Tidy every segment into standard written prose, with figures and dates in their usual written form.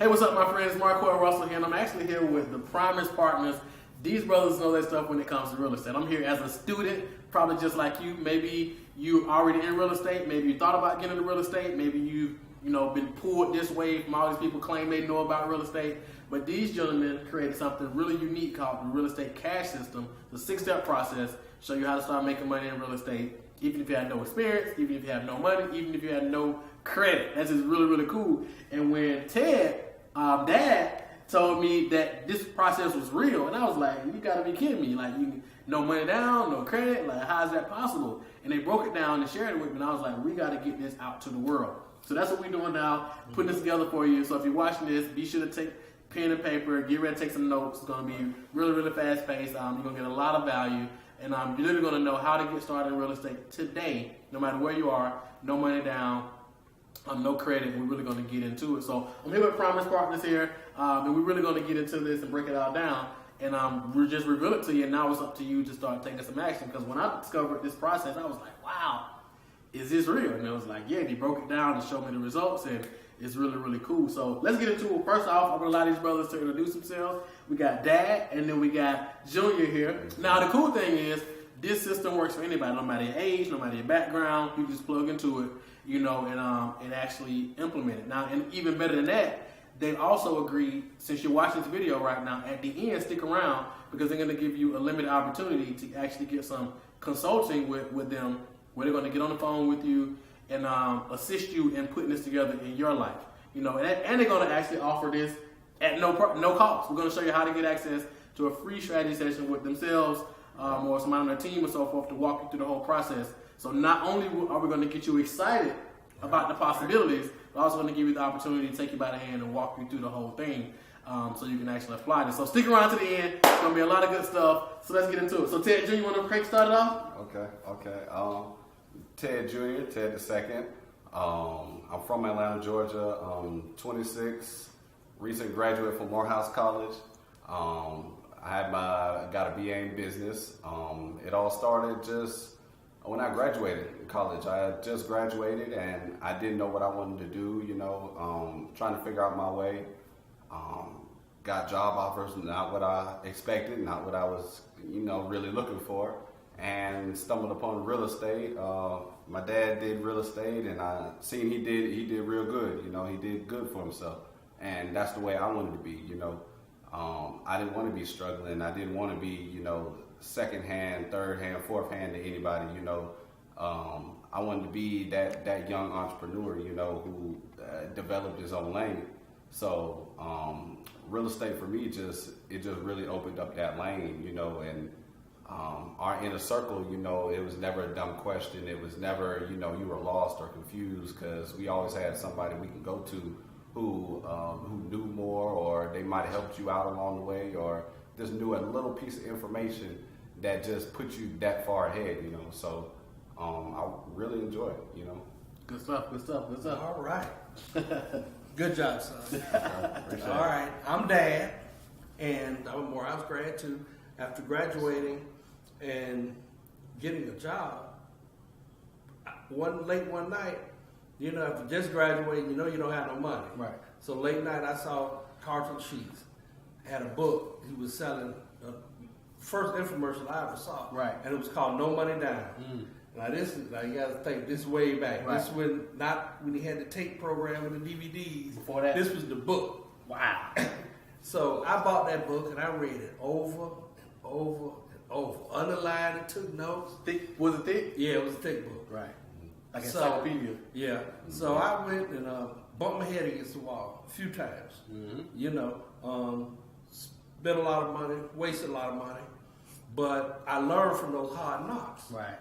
Hey, what's up, my friends? Marco and Russell here, and I'm actually here with the Primus partners. These brothers know their stuff when it comes to real estate. I'm here as a student, probably just like you. Maybe you already in real estate. Maybe you thought about getting into real estate. Maybe you've been pulled this way from all these people claim they know about real estate. But these gentlemen created something really unique called the real estate cash system. It's a 6-step process. Show you how to start making money in real estate, even if you had no experience, even if you have no money, even if you had no credit. That's just really, really cool. And when Ted, Dad, told me that this process was real, and I was like, you gotta be kidding me. Like, no money down, no credit, like how is that possible? And they broke it down and shared it with me, and I was like, we gotta get this out to the world. So that's what we're doing now, putting this together for you. So if you're watching this, be sure to take pen and paper, get ready to take some notes. It's gonna be really, really fast paced. You're gonna get a lot of value, and you're literally gonna know how to get started in real estate today, no matter where you are, no money down, no credit. We're really going to get into it. So I'm here with Primus Partners here, and we're really going to get into this and break it all down. And we're just reveal it to you, and now it's up to you to start taking some action. Because when I discovered this process, I was like, wow, is this real? And it was like, yeah, they broke it down and showed me the results, and it's really, really cool. So let's get into it. First off, I'm going to allow these brothers to introduce themselves. We got Dad, and then we got Junior here. Now, the cool thing is, this system works for anybody, no matter your age, no matter your background. You just plug into it, and actually implement it. Now, and even better than that, they've also agreed, since you're watching this video right now, at the end, stick around, because they're going to give you a limited opportunity to actually get some consulting with them, where they're going to get on the phone with you and assist you in putting this together in your life. And they're going to actually offer this at no cost. We're going to show you how to get access to a free strategy session with themselves, or somebody on their team or so forth, to walk you through the whole process. So not only are we going to get you excited about the possibilities, we're also going to give you the opportunity to take you by the hand and walk you through the whole thing, so you can actually apply this. So stick around to the end. It's going to be a lot of good stuff. So let's get into it. So Ted Jr., you want to start it off? Okay. Ted Jr., Ted II. I'm from Atlanta, Georgia. 26, recent graduate from Morehouse College. I got a BA in business. It all started just when I graduated in college. I had just graduated and I didn't know what I wanted to do, trying to figure out my way. Got job offers, not what I expected, not what I was, really looking for, and stumbled upon real estate. My dad did real estate, and I seen he did real good. He did good for himself, and that's the way I wanted to be. I didn't want to be struggling. I didn't want to be, second hand, third hand, fourth hand to anybody. I wanted to be that young entrepreneur, who developed his own lane. So real estate for me just really opened up that lane, and our inner circle, it was never a dumb question. It was never, you were lost or confused, because we always had somebody we could go to who knew more, or they might have helped you out along the way, or just knew a little piece of information that just put you that far ahead, So I really enjoy it, Good stuff. All right. Good job, son. Appreciate All right. I'm Dad, and I'm a Morehouse grad too. After graduating and getting a job, late one night, after just graduating, you don't have no money. Right. So late night, I saw Carlton Sheets had a book he was selling, the first infomercial I ever saw. Right. And it was called No Money Down. Now this is, you got to think, this way back. Right. This when he had the tape program with the DVDs. Before that. This was the book. Wow. So I bought that book and I read it over and over and over. Underlined and took notes. Thick? Was it thick? Yeah, it was a thick book. Right. Like So- encyclopedia. Yeah. So I went and bumped my head against the wall a few times. Spent a lot of money, wasted a lot of money, but I learned from those hard knocks. Right.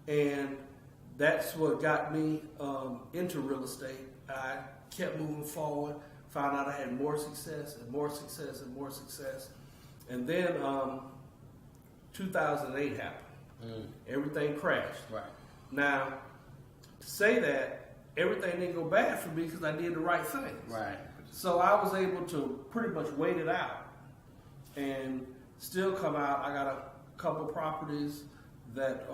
And that's what got me into real estate. I kept moving forward, found out I had more success and more success and more success. And then 2008 happened. Everything crashed. Right. Now, to say that, everything didn't go bad for me because I did the right things. Right. So I was able to pretty much wait it out and still come out. I got a couple properties that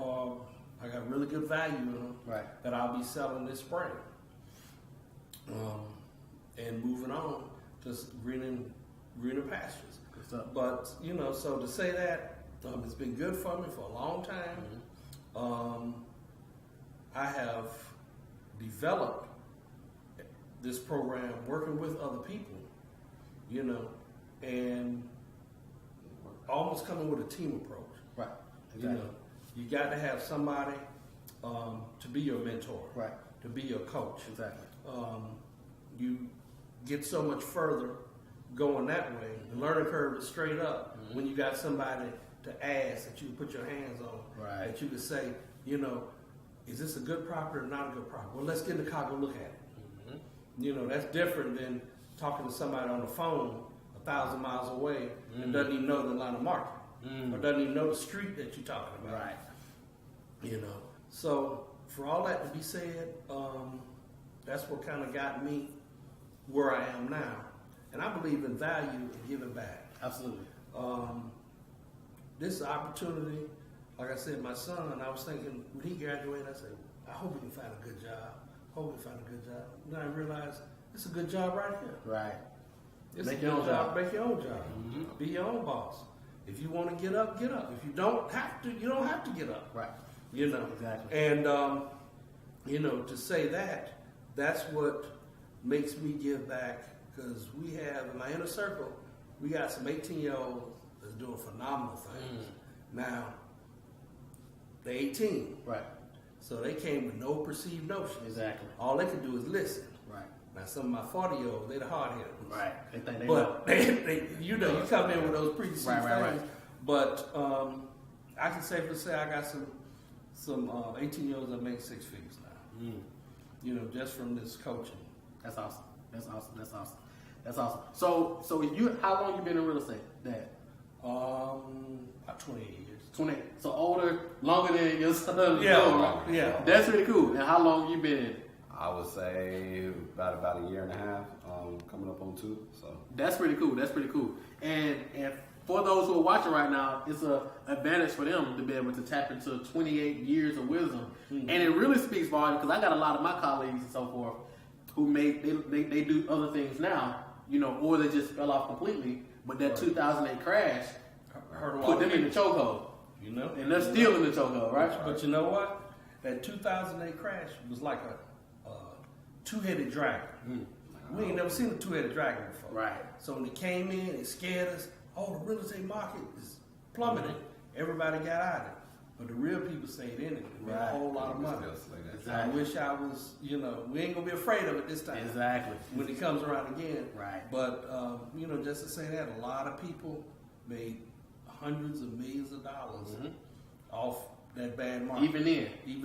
I got really good value in them, Right. that I'll be selling this spring. And moving on just greener pastures. Good stuff. But so to say that it's been good for me for a long time. I have developed this program working with other people, and almost coming with a team approach. Right. Exactly. You got to have somebody to be your mentor, Right. to be your coach. Exactly. You get so much further going that way. The learning curve is straight up when you got somebody to ask that you can put your hands on, Right. that you can say, is this a good property or not a good property? Well, let's get in the car, go look at it. That's different than talking to somebody on the phone 1,000 miles away and doesn't even know the Atlanta market or doesn't even know the street that you're talking about. Right. So for all that to be said, that's what kind of got me where I am now. And I believe in value and giving back. Absolutely. This opportunity, like I said, my son, I was thinking when he graduated, I said, I hope he can find a good job. Then I realized it's a good job right here. Right. It's Make a your good own job. job. Make your own job. Be your own boss. If you want to get up, get up. If you don't have to, you don't have to get up. Right. Exactly. And, to say that's what makes me give back, because we have, in my inner circle, we got some 18-year-olds that's doing phenomenal things. Now, they're 18. Right. So they came with no perceived notions. Exactly. All they can do is listen. Right. Now, some of my 40-years, they're the hard-headed ones. Right. They think they But you come in with those preconceived Right. things. But I can safely say I got some 18-year-olds that make six figures now. Just from this coaching. That's awesome. So you, how long you been in real estate, Dad? About 28 years. 20. So older, longer than your son. Yeah. That's really cool. And how long you been in? I would say about a year and a half, coming up on 2. So That's pretty cool. And for those who are watching right now, it's an advantage for them to be able to tap into 28 years of wisdom. And it really speaks volume, because I got a lot of my colleagues and so forth who they do other things now, or they just fell off completely. But that 2008 crash put them in the chokehold. And they're still in the chokehold, right? But you know what? That 2008 crash was like a two-headed dragon. We ain't never seen a two-headed dragon before. Right. So when it came in, it scared us. Oh, the real estate market is plummeting. Everybody got out of it. But the real people stayed in it. It made a whole lot of money. I wish I was, we ain't going to be afraid of it this time. Exactly. When it comes around again. Right. But, just to say that, a lot of people made hundreds of millions of dollars off that bad market. Even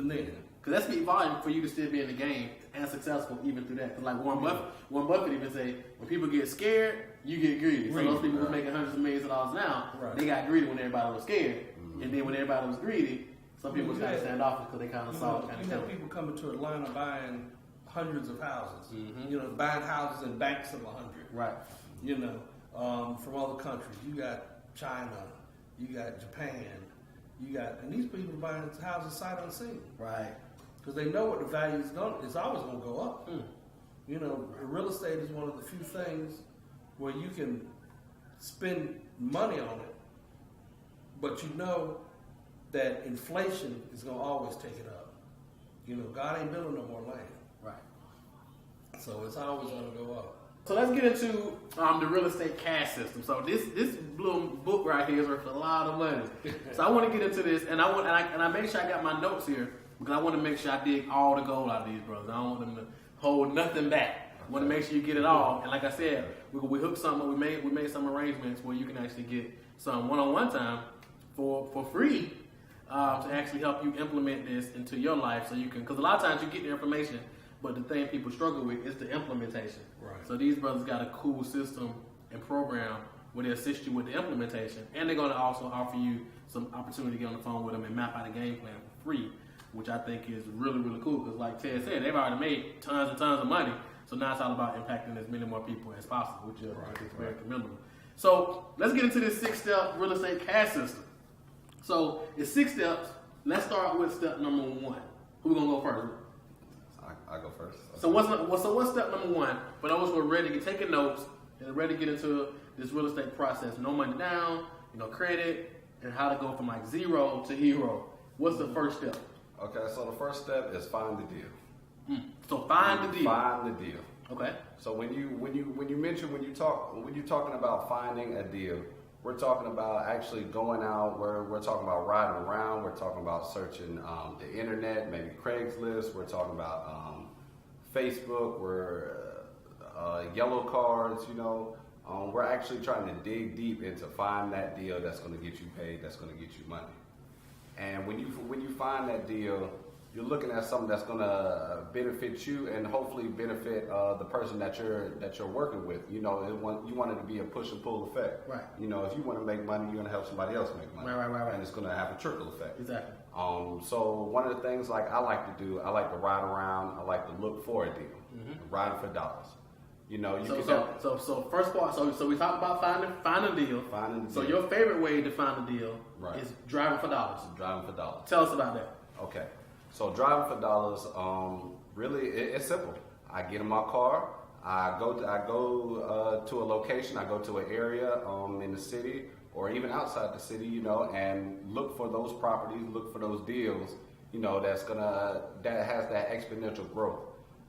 then. Because that speaks volume for you to still be in the game and successful even through that. Because like Warren Buffett even say, when people get scared, you get greedy. So those people who's making hundreds of millions of dollars now, they got greedy when everybody was scared. And then when everybody was greedy, some people kind of stand off because they kind of saw it kind of coming. People coming to Atlanta buying hundreds of houses. Buying houses in banks of 100. Right. From other countries. You got China, you got Japan, and these people buying houses sight unseen. Right. Because they know what the value is it's always going to go up. Real estate is one of the few things where you can spend money on it, but you know that inflation is going to always take it up. God ain't building no more land. Right. So it's always going to go up. So let's get into the real estate cash system. So this little book right here is worth a lot of money. So I want to get into this, and I make sure I got my notes here, because I want to make sure I dig all the gold out of these brothers. I don't want them to hold nothing back. I want to make sure you get it all. And like I said, we hooked something. We made some arrangements where you can actually get some one-on-one time for free to actually help you implement this into your life. So you can, because a lot of times you get the information, but the thing people struggle with is the implementation. Right. So these brothers got a cool system and program where they assist you with the implementation, and they're going to also offer you some opportunity to get on the phone with them and map out a game plan for free, which I think is really, really cool. Because like Ted said, they've already made tons and tons of money. So now it's all about impacting as many more people as possible, which is very commendable. So let's get into this 6-step real estate cash system. So it's 6 steps. Let's start with step number 1. Who's gonna go first? I go first. So what's step number 1? For those who are ready, you're taking notes, and ready to get into this real estate process. No money down, credit, and how to go from like zero to hero. What's the first step? Okay, so the first step is find the deal. So find the deal. Find the deal. Okay. So when you're talking about finding a deal, we're talking about actually going out. We're talking about riding around. We're talking about searching the internet, maybe Craigslist. We're talking about Facebook. We're yellow cards. We're actually trying to dig deep into find that deal that's going to get you paid. That's going to get you money. And when you find that deal, you're looking at something that's going to benefit you and hopefully benefit the person that you're working with. You want it to be a push and pull effect. Right. If you want to make money, you're going to help somebody else make money. Right. And it's going to have a trickle effect. Exactly. So one of the things like I like to do, I like to ride around. I like to look for a deal, riding for dollars. So first part. So we talked about finding a deal. So your favorite way to find a deal is driving for dollars. Driving for dollars. Tell us about that. Okay. So driving for dollars, really, it's simple. I get in my car. I go to a location. I go to an area in the city or even outside the city, and look for those properties, look for those deals, that has that exponential growth.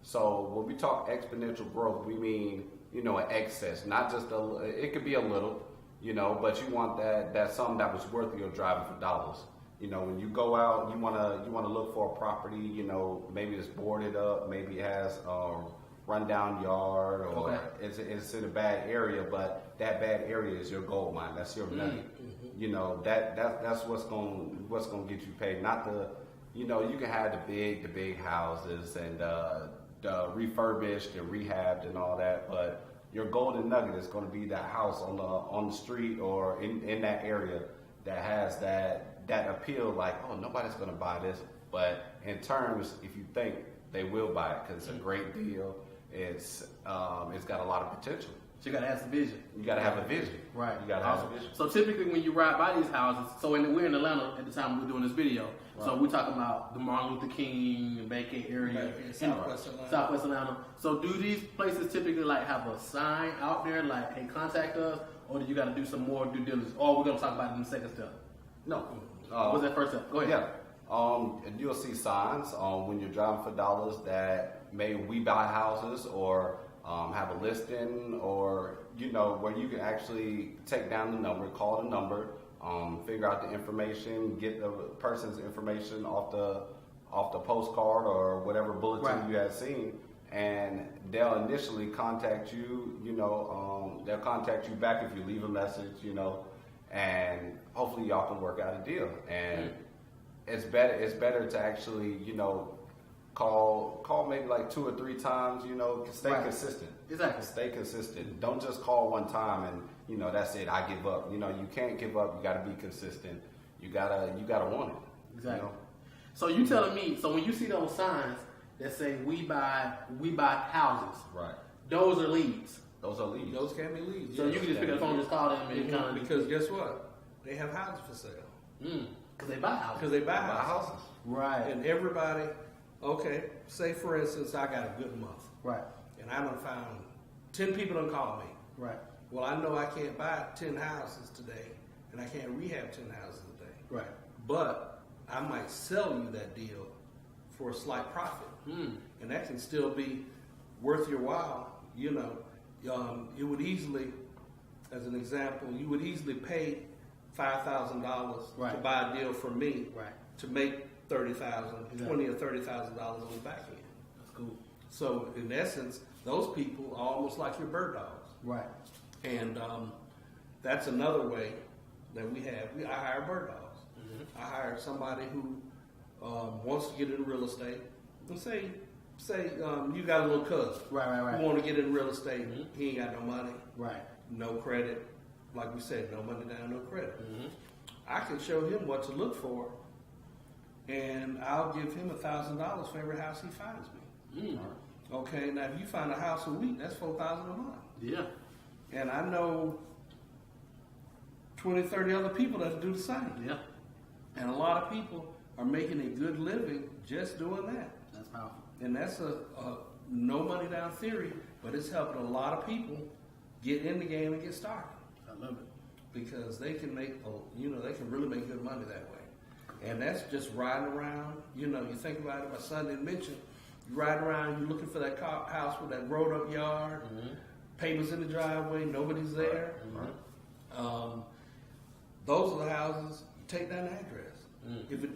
So when we talk exponential growth, we mean, an excess, not just it could be a little, but you want that something that was worth your driving for dollars. When you go out, you wanna look for a property, maybe it's boarded up, maybe it has a rundown yard, or it's in a bad area, but that bad area is your gold mine. That's your nugget. That's what's gonna get you paid. Not you can have the big houses and refurbished and rehabbed and all that, but your golden nugget is going to be that house on the street or in that area that has that appeal, like, oh, nobody's going to buy this, but in terms, if you think they will buy it because it's a great deal, it's got a lot of potential. So you got to have some vision. You got to have a vision. Right. You got to have a vision. So typically when you ride by these houses, we're in Atlanta at the time we're doing this video. Right. So we're talking about the Martin Luther King and Bay area, Southwest Atlanta. So do these places typically like have a sign out there like, hey, contact us, or do you got to do some more due diligence? Or we're going to talk about it in the second step? No. What's that first step? Go ahead. Yeah. You'll see signs when you're driving for dollars that we buy houses or have a listing, or where you can actually take down the number, call the number, figure out the information, get the person's information off the postcard or whatever bulletin you had seen, and they'll initially contact you. They'll contact you back if you leave a message. And hopefully y'all can work out a deal. And it's better to actually call maybe like 2 or 3 times, stay consistent. Exactly. Stay consistent. Don't just call one time and, that's it, I give up. You can't give up. You got to be consistent. You gotta want it. Exactly. So you telling me, so when you see those signs that say we buy houses, right? Those are leads. Those are leads. Those can be leads. So you can just pick up the phone and just call them and because guess what? They have houses for sale. Because they buy houses. Because they buy houses. Right. And everybody, okay, say for instance, I got a good month. Right. And I done found 10 people done call me. Right. Well, I know I can't buy 10 houses today, and I can't rehab 10 houses today. Right. But I might sell you that deal for a slight profit. And that can still be worth your while. It would easily, as an example, you would easily pay $5,000 to buy a deal from me to make $30,000, $20,000 or $30,000 on the back end. That's cool. So in essence, those people are almost like your bird dogs. Right. And that's another way that we have. I hire bird dogs. I hire somebody who wants to get into real estate. And say you got a little cousin who want to get into real estate. He ain't got no money. Right. No credit. Like we said, no money down, no credit. I can show him what to look for, and I'll give him $1,000 for every house he finds me. Okay, now if you find a house a week, that's $4,000 a month. Yeah. And I know 20, 30 other people that do the same. Yeah. And a lot of people are making a good living just doing that. That's powerful. And that's a no money down theory, but it's helping a lot of people get in the game and get started. I love it. Because they can make, they can really make good money that way. And that's just riding around. You think about it, my son didn't mention, you ride around, you're looking for that house with that rolled up yard, papers in the driveway, nobody's there. Those are the houses, you take down the address.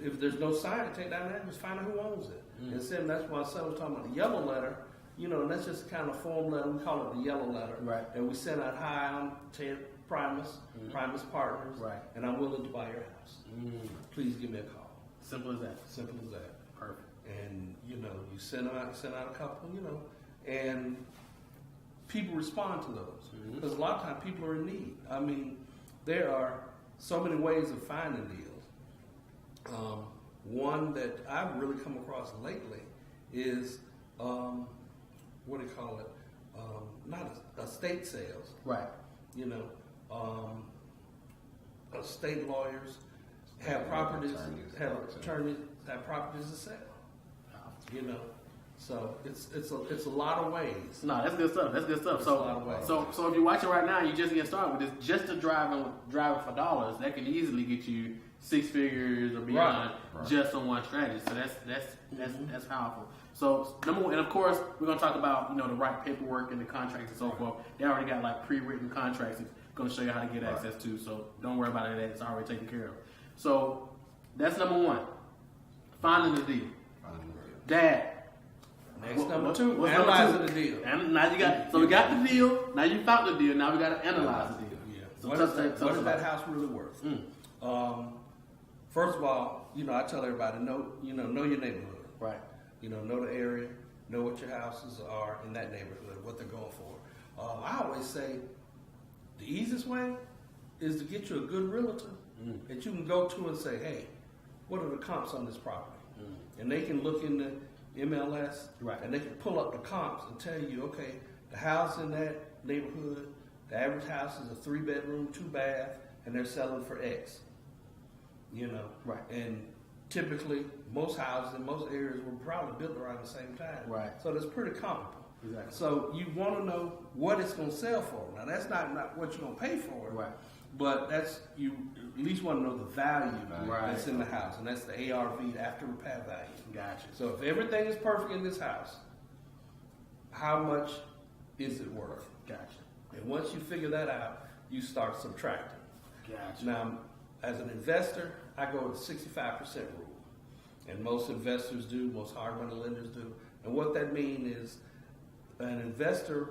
If there's no sign, take down the address, find out who owns it. And then that's why my son was talking about the yellow letter. And that's just kind of form letter. We call it the yellow letter. Right. And we send out, hi, I'm Ted Primus, Primus Partners, right, and I'm willing to buy your house. Please give me a call. Simple as that. Simple as that. Perfect. And you send out a couple, and people respond to those because a lot of times people are in need. I mean, there are so many ways of finding deals. One that I've really come across lately is what do you call it? Not estate sales. Right. Estate lawyers have properties, attorneys have properties to sell. So it's a lot of ways. No, that's good stuff. That's good stuff. It's a lot of ways. So if you're watching right now, you just get started with this. Just to driving for dollars, that can easily get you 6 figures or beyond just on one strategy. So that's powerful. So number one, and of course we're gonna talk about the right paperwork and the contracts and so forth. They already got like pre-written contracts. It's gonna show you how to get access to. So don't worry about it. It's already taken care of. So that's number one. Finding the deal. Dad. Next number two. Analyzing the deal. And now you got. So we got the deal. Now you found the deal. Now we got to analyze the deal. Yeah. So what is that house really worth? First of all, I tell everybody know your neighborhood. Right. Know the area, know what your houses are in that neighborhood, what they're going for. I always say the easiest way is to get you a good realtor that you can go to and say, hey, what are the comps on this property? And they can look in the MLS and they can pull up the comps and tell you, okay, the house in that neighborhood, the average house is a 3-bedroom, 2-bath, and they're selling for X. Right. And typically, most houses in most areas were probably built around the same time. Right. So that's pretty comparable. Exactly. So you want to know what it's going to sell for. Now, that's not what you're going to pay for it. Right. But you at least want to know the value right. that's in the house. And that's the ARV, the after repair value. Gotcha. So if everything is perfect in this house, how much is it worth? Gotcha. And once you figure that out, you start subtracting. Gotcha. Now, as an investor, I go with the 65% rule. And most investors do, most hard money lenders do. And what that means is an investor,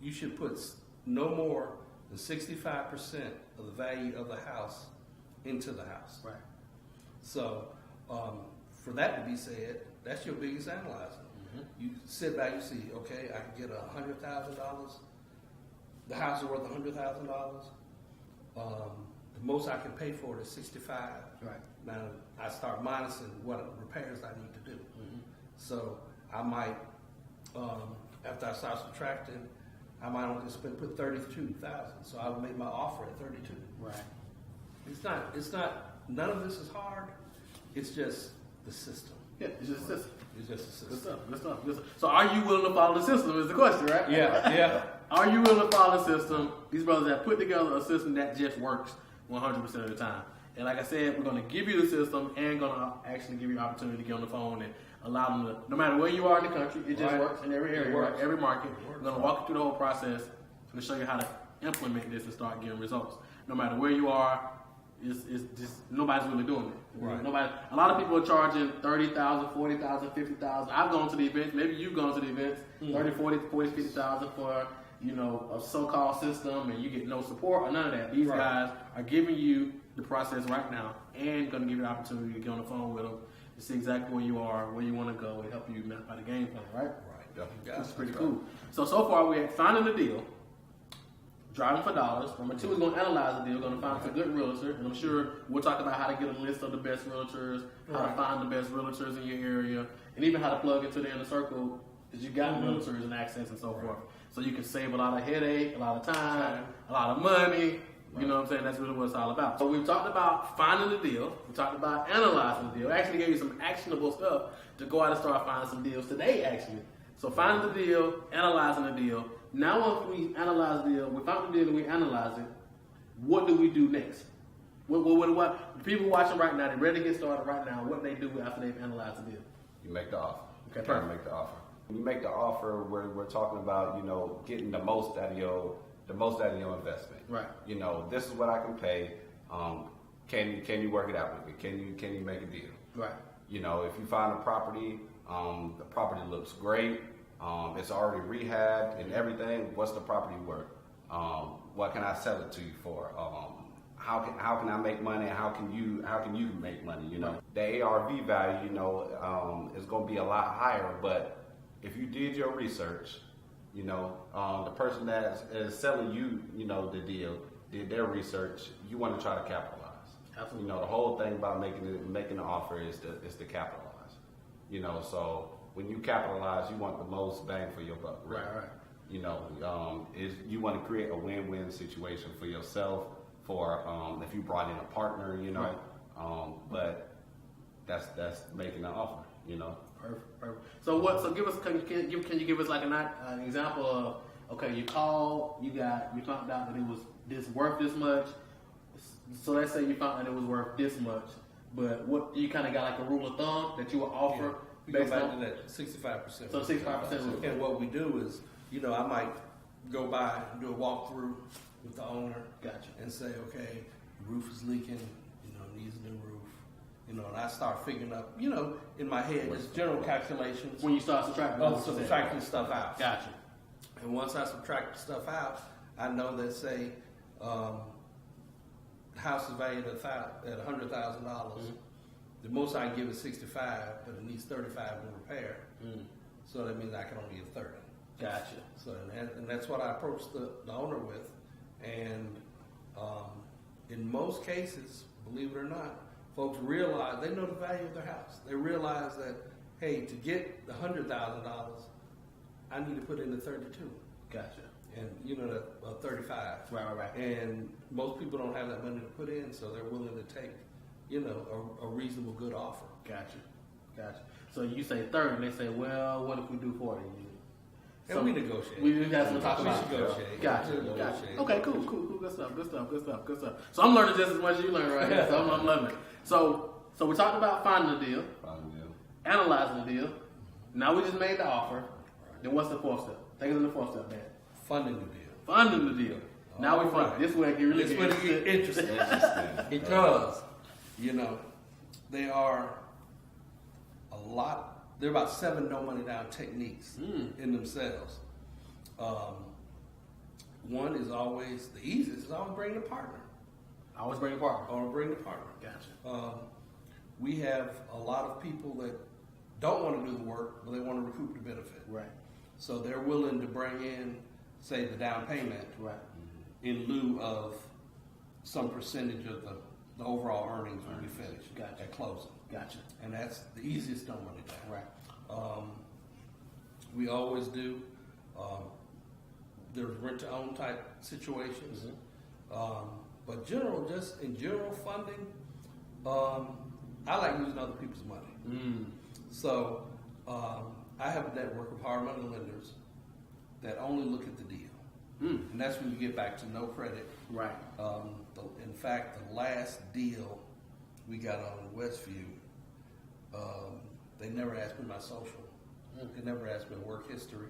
you should put no more than 65% of the value of the house into the house. Right. So for that to be said, that's your biggest analyzer. You sit back, you see, okay, I can get $100,000. The house is worth $100,000. The most I can pay for it is $65,000. Right. Now I start minusing what repairs I need to do. So I might, after I start subtracting, I might only put $32,000. So I would make my offer at $32,000. Right. It's not. None of this is hard. It's just the system. Yeah, it's just a system. It's just a system. Good stuff. So are you willing to follow the system is the question, right? Yeah. Are you willing to follow the system? These brothers have put together a system that just works 100% of the time. And like I said, we're going to give you the system and going to actually give you the opportunity to get on the phone and allow them to, no matter where you are in the country, it just works in every area, right? Every market. We're going to walk you through the whole process and show you how to implement this and start getting results. No matter where you are, it's just nobody's really doing it. Right. A lot of people are charging $30,000, $40,000, $50,000. I've gone to the events. Maybe you've gone to the events. $30,000, $40,000, $50,000 for a so-called system, and you get no support or none of that. These guys are giving you the process right now and going to give you the opportunity to get on the phone with them to see exactly where you are, where you want to go, and help you map out the game plan. Right. Yeah. That's pretty cool. So far we're finding the deal. Driving for dollars. Number 2 is going to analyze the deal. Going to find some good realtor, and I'm sure we'll talk about how to get a list of the best realtors, how to find the best realtors in your area, and even how to plug into the inner circle that you got realtors and access and so forth. So you can save a lot of headache, a lot of time, a lot of money. You know what I'm saying? That's really what it's all about. So we've talked about finding the deal. We talked about analyzing the deal. I actually gave you some actionable stuff to go out and start finding some deals today, actually. So finding the deal, analyzing the deal. Now, once we analyze the deal, we found the deal and we analyze it. What do we do next? What people watching right now? They're ready to get started right now. What they do after they've analyzed the deal? You make the offer. Okay, You try to perfect. make the offer. When you make the offer, we're talking about, you know, getting the most out of your investment. Right. You know, this is what I can pay. Can you work it out with me? Can you make a deal? Right. You know, if you find a property, the property looks great. It's already rehabbed and everything. What's the property worth? What can I sell it to you for? How can I make money? How can you make money? You know, the ARV value, you know, is going to be a lot higher. But if you did your research, you know, the person that is selling you, you know, the deal did their research. You want to try to capitalize. Absolutely. You know, the whole thing about making the offer is to capitalize. You know, so when you capitalize, you want the most bang for your buck. Right. You know, you want to create a win-win situation for yourself, for if you brought in a partner, you know, but that's making an offer, you know. Perfect. So what? So give us. Can you give us like an example of? Okay, you called. You found out that it was worth this much. So let's say you found out it was worth this much. But what you kind of got like a rule of thumb that you would offer We go based back on to that 65%. So 65%. And what we do is, you know, I might go by and do a walkthrough with the owner. Gotcha. And say, okay, the roof is leaking, you know, needs a new roof. You know, and I start figuring up, you know, in my head, just general calculations. When you start subtracting. Subtracting stuff out. Gotcha. And once I subtract the stuff out, I know that, say, the house is valued at $100,000. The most I can give is 65, but it needs 35 in repair. So that means I can only give 30. Gotcha. So and that's what I approach the owner with. And in most cases, believe it or not, folks realize they know the value of their house. They realize that, hey, to get the $100,000, I need to put in the 32. Gotcha. And you know that 35. Right. And most people don't have that money to put in, so they're willing to take, you know, a reasonable good offer. Gotcha. So you say 30, and they say, well, what if we do 40? And we negotiate. We got some talk We about. negotiate. Gotcha. We negotiate. Okay, cool. Good stuff. So I'm learning just as much as you learn right here. So I'm loving it. So we talked about finding the deal, analyzing the deal. Now we just made the offer. Then what's the fourth step? Take us in the fourth step, man. Funding the deal. Funding the deal. Now we fund right. it. This way it can really It's going to get interesting. Because, you know, there are about 7 no money down techniques in themselves. One is always, the easiest is always bring a partner. Always bring a partner. Or bring a partner. Gotcha. We have a lot of people that don't want to do the work, but they want to recoup the benefit. Right. So they're willing to bring in, say, the down payment Right. in lieu of some percentage of the overall earnings when we finish at closing. Gotcha. And that's the easiest no money down. Right. We always do. There's rent-to-own type situations. But in general funding, I like using other people's money. So I have a network of hard money lenders that only look at the deal. And that's when you get back to no credit. Right. In fact, the last deal we got on Westview, they never asked me my social. They never asked me work history,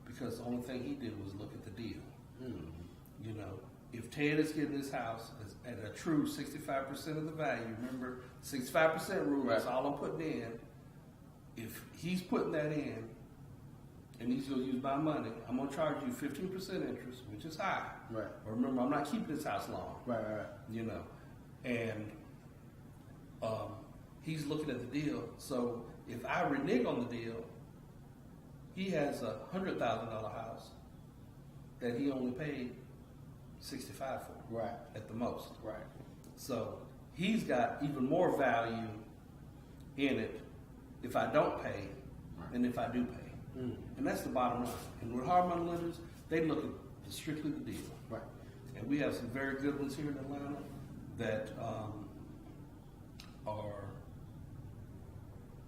because the only thing he did was look at the deal. You know, if Ted is getting his house at a true 65% of the value, remember 65% rule, that's all I'm putting in. If he's putting that in, and he's going to use my money, I'm going to charge you 15% interest, which is high. Right. But remember, I'm not keeping this house long. Right. You know, and he's looking at the deal. So if I renege on the deal, he has a $100,000 house that he only paid $65,000 for. Right. At the most. Right. So he's got even more value in it if I don't pay than if I do pay. And that's the bottom line. And with hard money lenders, they look at strictly the deal. Right. And we have some very good ones here in Atlanta that are,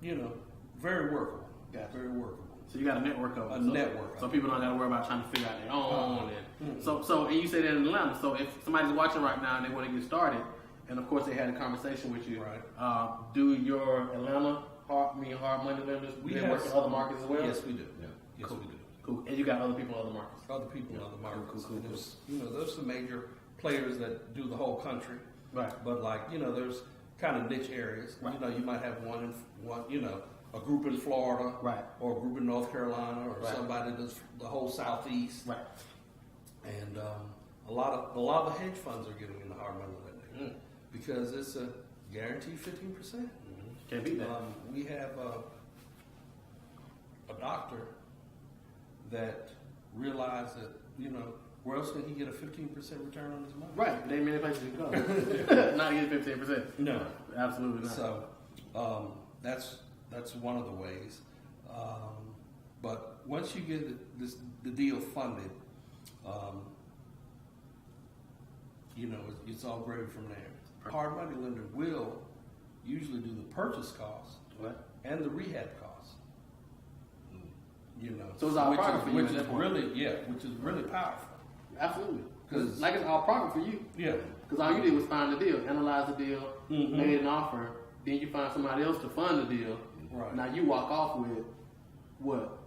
you know, very workable. Gotcha. Very workable. So you got a network of A them. network. So people don't got to worry about trying to figure out their own. And and you say that in Atlanta. So if somebody's watching right now and they want to get started, and of course they had a conversation with you, Right. Do your Atlanta hard money lenders work in other markets as well? Yes, we do. Yeah. Yes, Cool. we do. Cool. And you got other people in other markets. Other people in other markets. Cool. There's some major players that do the whole country. Right. But there's kind of niche areas. Right. You might have one, a group in Florida, Right. or a group in North Carolina, or Right. somebody does the whole Southeast. Right. And a lot of the hedge funds are getting into hard money lending because it's a guaranteed 15%. Can't beat that. We have a doctor that realized that where else can he get a 15% return on his money? Right. There ain't many places you can go. Not to get 15%. No. Absolutely not. So that's one of the ways. But once you get the deal funded, it's all gravy from there. Hard money lender will usually do the purchase cost and the rehab cost. So it's all profit for you which at is that point. which is really powerful. Absolutely. 'Cause- Like it's all profit for you. Yeah. Because all you did was find the deal, analyze the deal, Mhm. made an offer, then you find somebody else to fund the deal. Right. Now you walk off with what,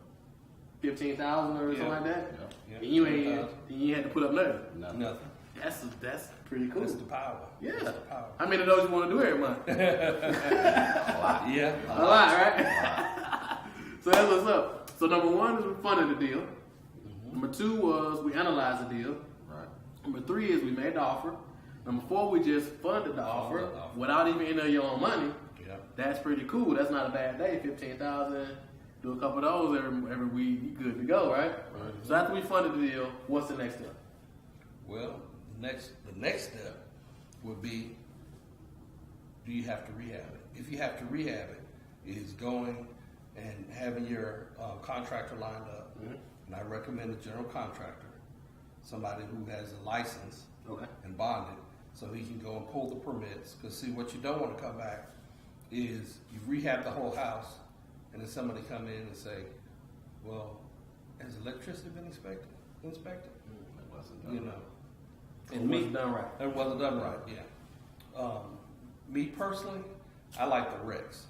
15,000 or something like that, Yeah. and you ain't 15,000. and you had to put up nothing. Nothing. That's pretty cool. That's the power. Yeah. That's the power. How many of those you want to do every month? A lot. Yeah. A lot, right? So that's what's up. So number one is we funded the deal. Number two was we analyzed the deal. Right. Number three is we made the offer. Number four, we just funded the offer without even any of your own money. Yeah. That's pretty cool. That's not a bad day. 15,000. Do a couple of those every week. You good to go, right? So after we funded the deal, what's the next step? Well, the next step would be, do you have to rehab it? If you have to rehab it, is going and having your contractor lined up. And I recommend a general contractor, somebody who has a license and bonded, so he can go and pull the permits. Because see, what you don't want to come back is you rehab the whole house, and then somebody come in and say, well, has electricity been inspected? It wasn't done. It wasn't done right. It wasn't done right, yeah. Me personally, I like the wrecks.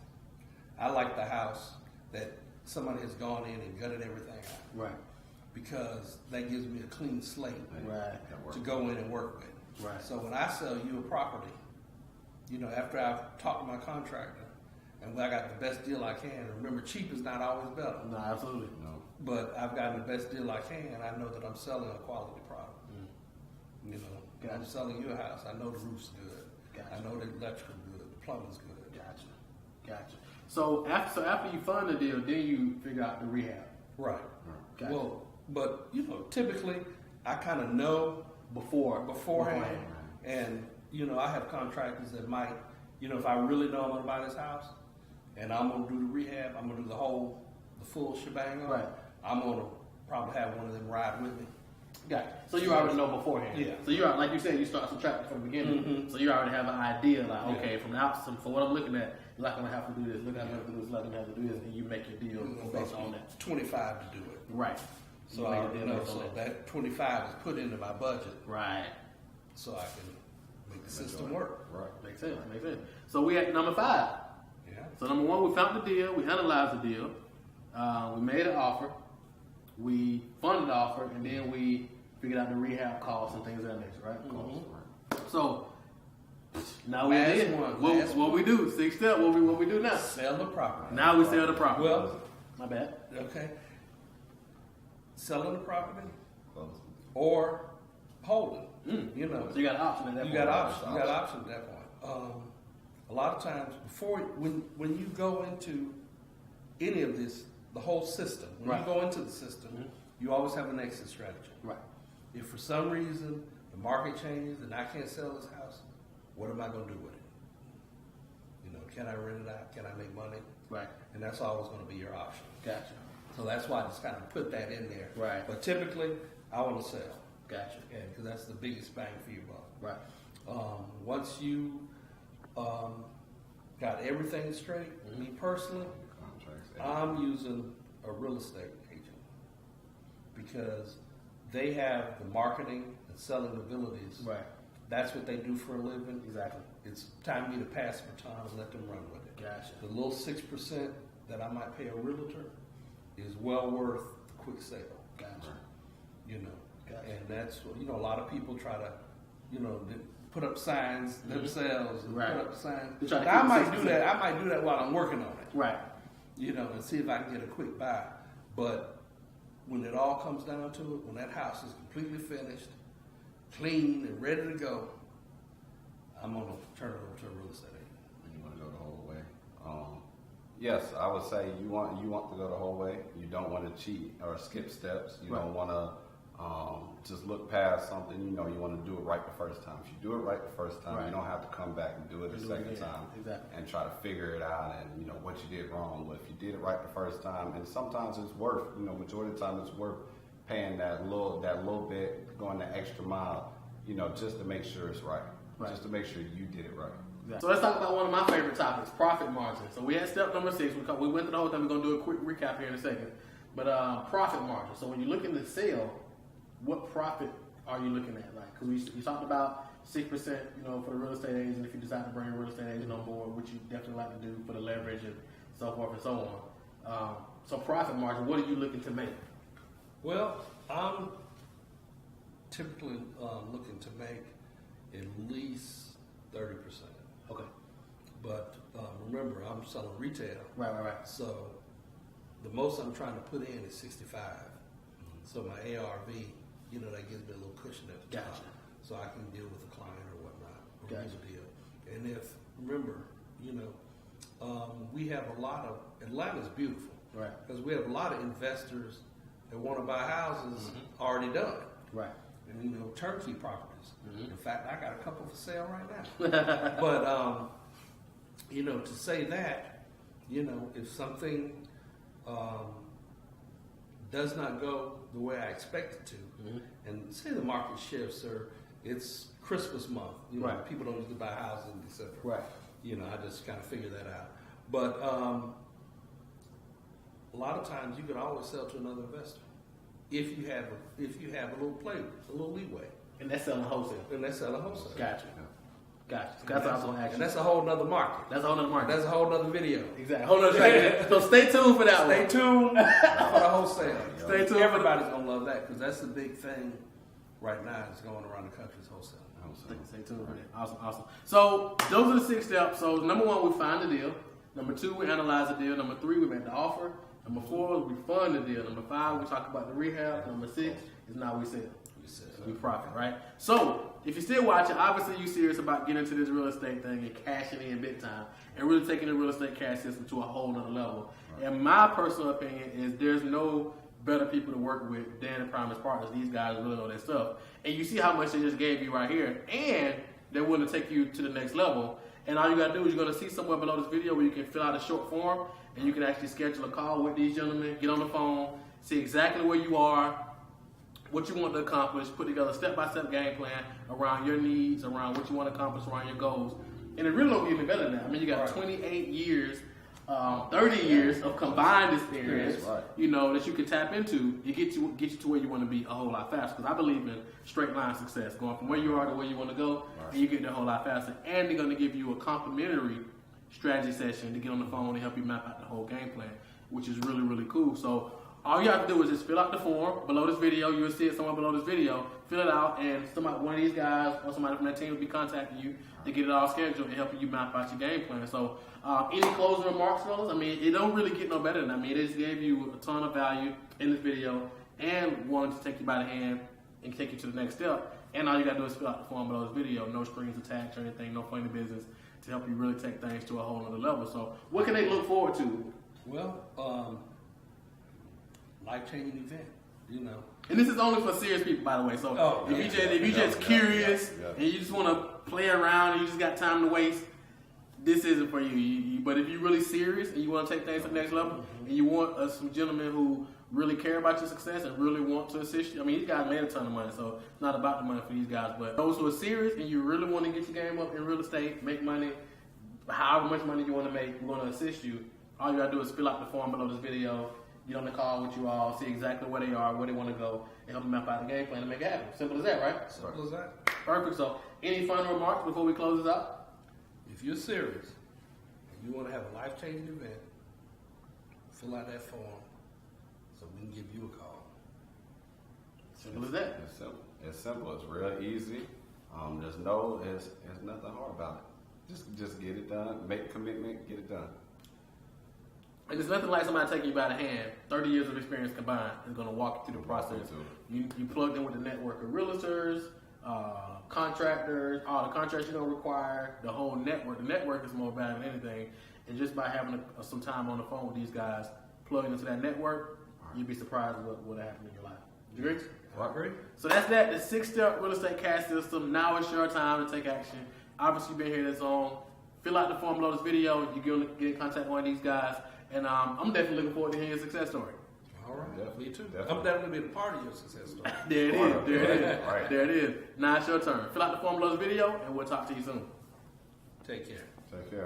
I like the house that somebody has gone in and gutted everything out. Right. Because that gives me a clean slate Right. to go in and work with. Right. So when I sell you a property, after I've talked to my contractor and I got the best deal I can, remember cheap is not always better. No, absolutely. No. But I've gotten the best deal I can. I know that I'm selling a quality product. Gotcha. I'm selling you a house. I know the roof's good. Gotcha. I know the electrical's good. The plumbing's good. Gotcha. So after you fund the deal, then you figure out the rehab. Right. Gotcha. Well, but typically I kind of know beforehand, and I have contractors that might, if I really know I'm gonna buy this house, and I'm gonna do the rehab, I'm gonna do the full shebang on it. Right. I'm gonna probably have one of them ride with me. Got it. So you already know beforehand. Yeah. So you are, like you said, you start subtracting from the beginning. Mhm. So you already have an idea, like, Yeah. okay, from the outside, for what I'm looking at, you're not gonna have to do this. Look, I'm gonna do this. Look, I'm gonna have to do this, and you make your deal based on that. 25 to do it. Right. So You I make a already deal know. based on So that 25 is put into my budget, Right. so I can make the system work. Right. Makes sense. Makes sense. So we at number 5. Yeah. So number 1, we found the deal. We analyzed the deal. We made an offer. We funded the offer, and then we figured out the rehab costs and things of that nature, right? Mhm. So now we Last did one, what, last what we do. 6th step. What we do now? Sell the property. Now we sell the property. Well, My bad. okay. Selling the property Close. or holding. So you got an option at that You point. got option. You got option at that point. A lot of times, when you go into any of this, the whole system, when Right. you go into the system, you always have an exit strategy. Right. If for some reason the market changes and I can't sell this house, what am I going to do with it? Can I rent it out? Can I make money? Right. And that's always going to be your option. Gotcha. So that's why I just kind of put that in there. Right. But typically, I want to sell. Gotcha. Because that's the biggest bang for your buck. Right. Once you got everything straight, me personally, Contracts. I'm using a real estate agent because they have the marketing and selling abilities. Right. That's what they do for a living. Exactly. It's time for me to pass the baton and let them run with it. Gotcha. The little 6% that I might pay a realtor is well worth the quick sale. Gotcha. You know, Gotcha. and that's what, you know, a lot of people try to, you know, put up signs themselves and Right. put up signs. They try to Now, I keep might 6%. do that. I might do that while I'm working on it. Right. You know, and see if I can get a quick buy. But when it all comes down to it, when that house is completely finished, clean and ready to go, I'm gonna turn it over to a real estate agent. You want to go the whole way. Yes, I would say you want to go the whole way. You don't want to cheat or skip steps. You don't want to just look past something. You know, you want to do it right the first time. If you do it right the first time, Right. you don't have to come back and do it a second time and try to figure it out and, you know, what you did wrong. But if you did it right the first time, and sometimes it's worth, you know, majority of the time it's worth paying that little bit, going the extra mile, you know, just to make sure it's right. Just to make sure you did it right. So let's talk about one of my favorite topics, profit margin. So we had step number 6. We went through the whole thing. We're going to do a quick recap here in a second. But profit margin. So when you're looking to sell, what profit are you looking at? Like, because you talked about 6%, you know, for the real estate agent if you decide to bring a real estate agent on board, which you definitely like to do for the leverage and so forth and so on. So profit margin, what are you looking to make? Well, I'm typically looking to make at least 30%. Okay. But remember, I'm selling retail. Right. So the most I'm trying to put in is 65. So my ARV, you know, that gives me a little cushion at the top. So I can deal with a client or whatnot. Or Gotcha. a deal. And remember, you know, we have a lot of, Atlanta's beautiful. Right. Because we have a lot of investors that want to buy houses already done. Right. And, you know, turnkey properties. In fact, I got a couple for sale right now. But, you know, to say that, you know, if something does not go the way I expect it to, and say the market shifts, sir, it's Christmas month. You know, people don't usually buy houses in December. Right. You know, I just kind of figure that out. But a lot of times you could always sell to another investor if you have a little play, a little leeway. And that's selling wholesale. Gotcha. That's what I was going to ask you. And that's a whole nother market. That's a whole nother market. That's a whole nother video. Exactly. Hold on a second. So stay tuned for that one. Stay tuned for the wholesale. Stay tuned. Everybody's going to love that because that's the big thing right now that's going around the country is wholesale. Stay tuned for that. Awesome. So those are the 6 steps. So number 1, we find the deal. Number 2, we analyze the deal. Number 3, we make the offer. Number 4, we fund the deal. Number 5, we talk about the rehab. Number 6 is now we sell. We profit, right? So if you're still watching, obviously you're serious about getting into this real estate thing and cashing in big time and really taking the real estate cash system to a whole nother level. Right. And my personal opinion is there's no better people to work with than the Primus partners. These guys really know their stuff. And you see how much they just gave you right here. And they're willing to take you to the next level. And all you got to do is you're going to see somewhere below this video where you can fill out a short form and you can actually schedule a call with these gentlemen, get on the phone, see exactly where you are, what you want to accomplish, put together a step-by-step game plan around your needs, around what you want to accomplish, around your goals. And it really don't get any better than that. I mean, you got 28 years, 30 years of combined experience, you know, that you can tap into. You get you to where you want to be a whole lot faster. Because I believe in straight line success, going from where you are to where you want to go, and you get there a whole lot faster. And they're going to give you a complimentary strategy session to get on the phone and help you map out the whole game plan, which is really, really cool. So all you have to do is just fill out the form below this video. You'll see it somewhere below this video. Fill it out, and one of these guys or somebody from that team will be contacting you to get it all scheduled and helping you map out your game plan. So any closing remarks, fellas? I mean, it don't really get no better than that. I mean, it just gave you a ton of value in this video and wanted to take you by the hand and take you to the next step. And all you got to do is fill out the form below this video. No strings attached or anything, no funny business, to help you really take things to a whole other level. So what can they look forward to? Well, life-changing event, you know. And this is only for serious people, by the way. So if you just curious and you just want to play around and you just got time to waste, this isn't for you. But if you're really serious and you want to take things to the next level and you want some gentlemen who really care about your success and really want to assist you, I mean, these guys made a ton of money, so it's not about the money for these guys. But those who are serious and you really want to get your game up in real estate, make money, however much money you want to make, we're going to assist you. All you got to do is fill out the form below this video get on the call with you all, see exactly where they are, where they want to go, and help them map out the game plan and make it happen. Simple as that, right? Simple as that. Perfect. So, any final remarks before we close this out? If you're serious and you want to have a life-changing event, fill out that form so we can give you a call. Simple as that. It's simple. It's simple. It's real easy. There's nothing hard about it. Just get it done. Make a commitment. Get it done. And it's nothing like somebody taking you by the hand. 30 years of experience combined is going to walk you through the process. You plugged in with the network of realtors, contractors, all the contracts you're going to require, the whole network. The network is more valuable than anything. And just by having some time on the phone with these guys, plugging into that network, you'd be surprised what will happen in your life. You agree? I agree. So that's that. The 6-step real estate cash system. Now it's your time to take action. Obviously, you've been here this long. Fill out the form below this video. You get in contact with one of these guys. And I'm definitely looking forward to hearing your success story. All right. Yeah, Me too. definitely. I'm definitely being a part of your success story. There it is. There it is. Right. There it is. Now it's your turn. Fill out the form below this video, and we'll talk to you soon. Take care. Take care.